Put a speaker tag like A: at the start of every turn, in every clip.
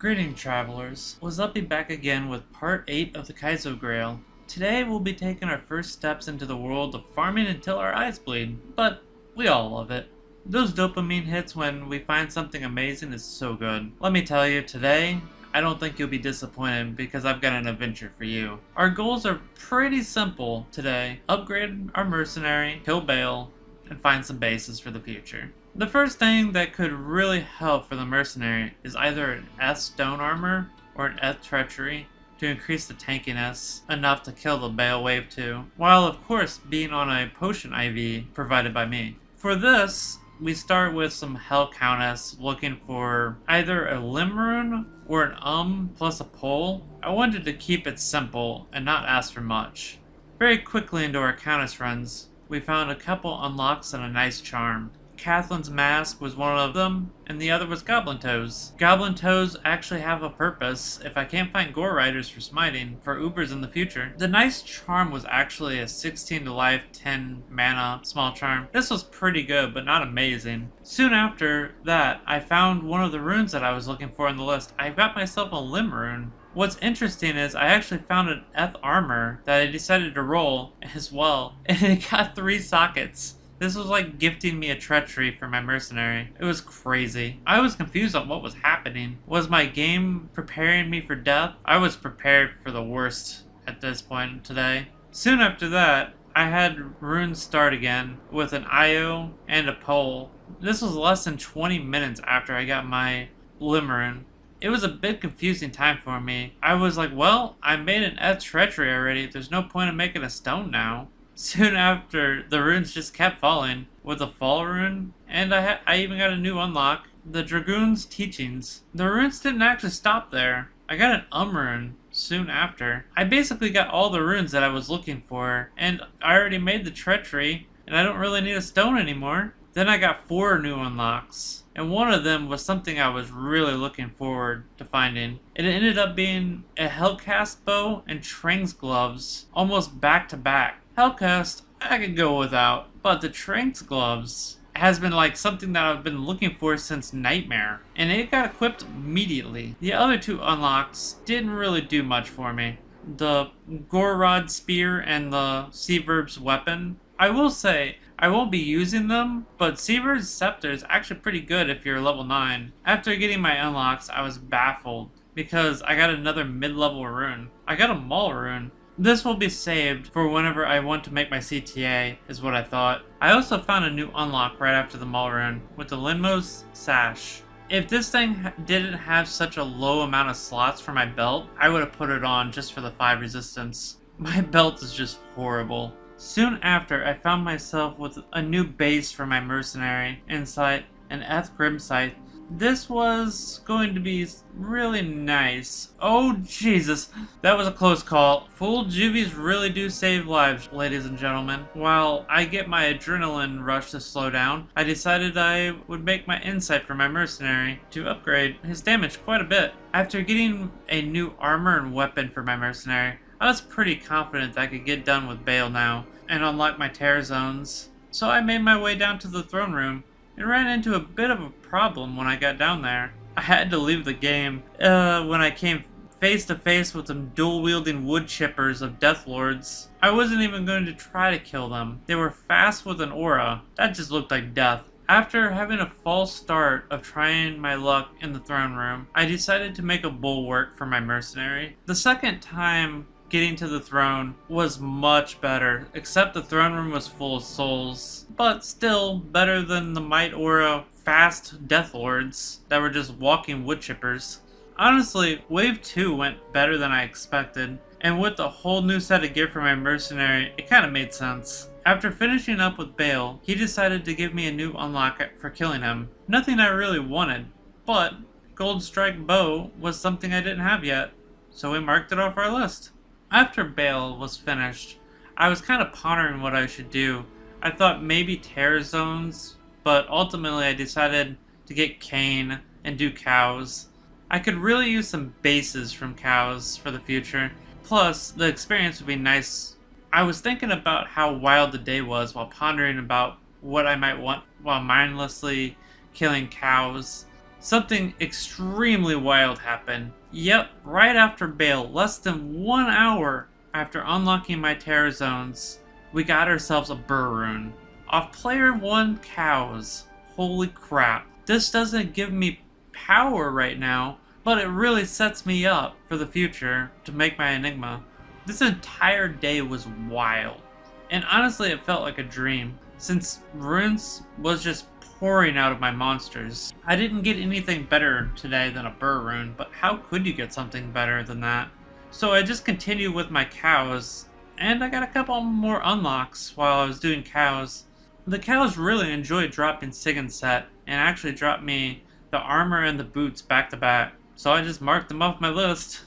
A: Greeting travelers, Wasabi back again with part 8 of the Kaizo Grail. Today we'll be taking our first steps into the world of farming until our eyes bleed, but we all love it. Those dopamine hits when we find something amazing is so good. Let me tell you, today, I don't think you'll be disappointed because I've got an adventure for you. Our goals are pretty simple today. Upgrade our mercenary, kill Baal, and find some bases for the future. The first thing that could really help for the mercenary is either an S stone armor or an S treachery to increase the tankiness enough to kill the Baal wave 2, while of course being on a potion IV provided by me. For this, we start with some Hell Countess looking for either a limb rune or an plus a pole. I wanted to keep it simple and not ask for much. Very quickly into our Countess runs, we found a couple unlocks and a nice charm. Catherine's Mask was one of them, and the other was Goblin Toes. Goblin Toes actually have a purpose if I can't find Gore Riders for smiting for Ubers in the future. The nice charm was actually a 16 to life, 10 mana small charm. This was pretty good, but not amazing. Soon after that, I found one of the runes that I was looking for on the list. I got myself a limb rune. What's interesting is I actually found an Eth armor that I decided to roll as well, and it got 3 sockets. This was like gifting me a treachery for my mercenary. It was crazy. I was confused on what was happening. Was my game preparing me for death? I was prepared for the worst at this point today. Soon after that, I had runes start again with an IO and a pole. This was less than 20 minutes after I got my limb rune. It was a bit confusing time for me. I was like, well, I made an Eth treachery already. There's no point in making a stone now. Soon after, the runes just kept falling with a fall rune, and I even got a new unlock, the Dragoon's Teachings. The runes didn't actually stop there. I got an rune soon after. I basically got all the runes that I was looking for, and I already made the treachery, and I don't really need a stone anymore. Then I got 4 new unlocks, and one of them was something I was really looking forward to finding. It ended up being a Hellcast bow and Trang's gloves, almost back to back. Hellcast, I could go without, but the Trang's gloves has been like something that I've been looking for since Nightmare, and it got equipped immediately. The other 2 unlocks didn't really do much for me. The Gorod Spear and the Seaverb's weapon. I will say, I won't be using them, but Seaverb's Scepter is actually pretty good if you're level 9. After getting my unlocks, I was baffled because I got another mid-level rune. I got a Maul rune. This will be saved for whenever I want to make my CTA, is what I thought. I also found a new unlock right after the Maul rune, with the Linmo's Sash. If this thing didn't have such a low amount of slots for my belt, I would have put it on just for the 5 resistance. My belt is just horrible. Soon after, I found myself with a new base for my mercenary inside an Eth Grimsight. This was going to be really nice. Oh Jesus, that was a close call. Full juvies really do save lives, ladies and gentlemen. While I get my adrenaline rush to slow down, I decided I would make my insight for my mercenary to upgrade his damage quite a bit. After getting a new armor and weapon for my mercenary, I was pretty confident that I could get done with Baal now and unlock my terror zones. So I made my way down to the throne room and ran into a bit of a problem when I got down there. I had to leave the game when I came face to face with some dual-wielding wood chippers of Death Lords. I wasn't even going to try to kill them. They were fast with an aura. That just looked like death. After having a false start of trying my luck in the throne room, I decided to make a bulwark for my mercenary. The second time getting to the throne was much better, except the throne room was full of souls, but still better than the Might Aura fast Death Lords that were just walking wood chippers. Honestly, Wave 2 went better than I expected, and with the whole new set of gear for my mercenary, it kinda made sense. After finishing up with Baal, he decided to give me a new unlock for killing him. Nothing I really wanted, but Gold Strike Bow was something I didn't have yet, so we marked it off our list. After Baal was finished, I was kind of pondering what I should do. I thought maybe Terror Zones, but ultimately I decided to get Kane and do Cows. I could really use some bases from Cows for the future. Plus, the experience would be nice. I was thinking about how wild the day was while pondering about what I might want while mindlessly killing cows. something extremely wild happened. Yep, right after Baal, less than 1 hour after unlocking my terror zones, we got ourselves a burr rune. Off player 1 Cows. Holy crap. This doesn't give me power right now, but it really sets me up for the future to make my Enigma. This entire day was wild. And honestly, it felt like a dream, since runes was just pouring out of my monsters. I didn't get anything better today than a burr rune, but how could you get something better than that? So I just continued with my cows, and I got a couple more unlocks while I was doing cows. The cows really enjoyed dropping Sig and Set, and actually dropped me the armor and the boots back to back, so I just marked them off my list.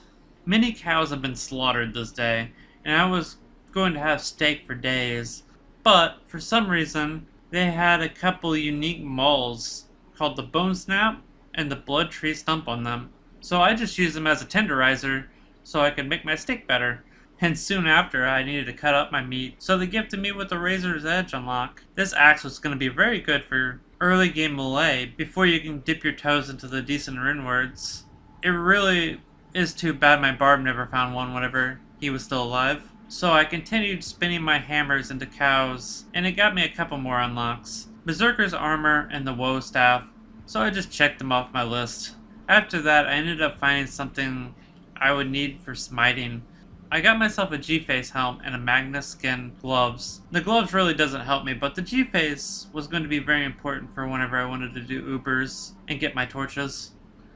A: Many cows have been slaughtered this day, and I was going to have steak for days, but for some reason they had a couple unique mauls called the Bone Snap and the Blood Tree Stump on them, so I just used them as a tenderizer so I could make my steak better. And soon after, I needed to cut up my meat, so they gifted me with the Razor's Edge unlock. This axe was going to be very good for early game melee before you can dip your toes into the decent rune words. It really is too bad my Barb never found one whenever he was still alive. So I continued spinning my hammers into cows, and it got me a couple more unlocks. Berserker's Armor and the Woe Staff, so I just checked them off my list. After that, I ended up finding something I would need for smiting. I got myself a G-Face helm and a Magnus skin gloves. The gloves really doesn't help me, but the G-Face was going to be very important for whenever I wanted to do Ubers and get my torches.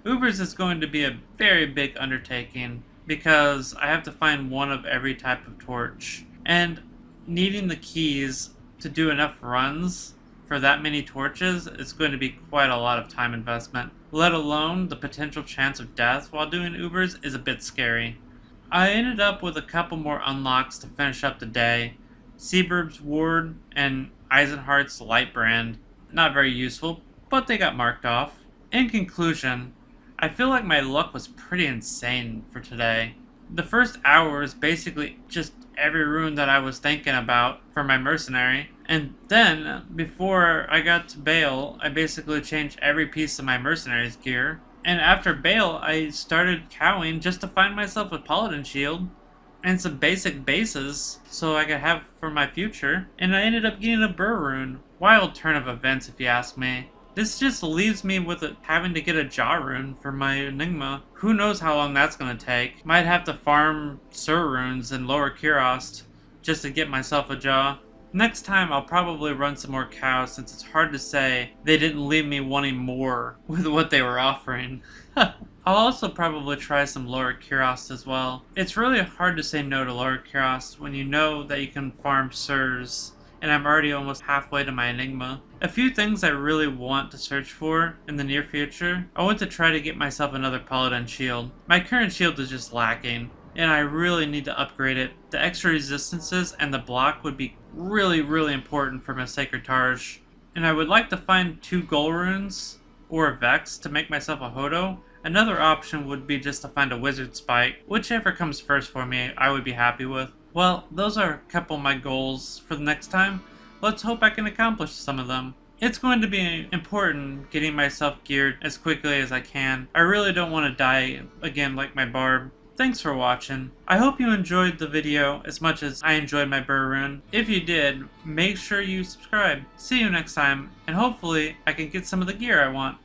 A: Ubers is going to be a very big undertaking because I have to find one of every type of torch. And needing the keys to do enough runs for that many torches is going to be quite a lot of time investment. Let alone the potential chance of death while doing Ubers is a bit scary. I ended up with a couple more unlocks to finish up the day. Seabird's Ward and Eisenhardt's Light Brand. Not very useful, but they got marked off. In conclusion, I feel like my luck was pretty insane for today. The first hour is basically just every rune that I was thinking about for my mercenary. And then, before I got to Baal, I basically changed every piece of my mercenary's gear. And after Baal, I started cowing just to find myself a Paladin shield and some basic bases so I could have for my future. And I ended up getting a burr rune. Wild turn of events, if you ask me. This just leaves me with having to get a jaw rune for my Enigma. Who knows how long that's going to take. Might have to farm Sur runes in Lower Kirost just to get myself a jaw. Next time I'll probably run some more cows since it's hard to say they didn't leave me wanting more with what they were offering. I'll also probably try some Lower Kirost as well. It's really hard to say no to Lower Kirost when you know that you can farm Surs, and I'm already almost halfway to my Enigma. A few things I really want to search for in the near future. I want to try to get myself another Paladin shield. My current shield is just lacking, and I really need to upgrade it. The extra resistances and the block would be really important for my Sacred Targe. And I would like to find 2 gold runes or a Vex to make myself a Hodo. Another option would be just to find a Wizard Spike. Whichever comes first for me, I would be happy with. Well, those are a couple of my goals for the next time. Let's hope I can accomplish some of them. It's going to be important getting myself geared as quickly as I can. I really don't want to die again like my Barb. Thanks for watching. I hope you enjoyed the video as much as I enjoyed my burr rune. If you did, make sure you subscribe. See you next time, and hopefully I can get some of the gear I want.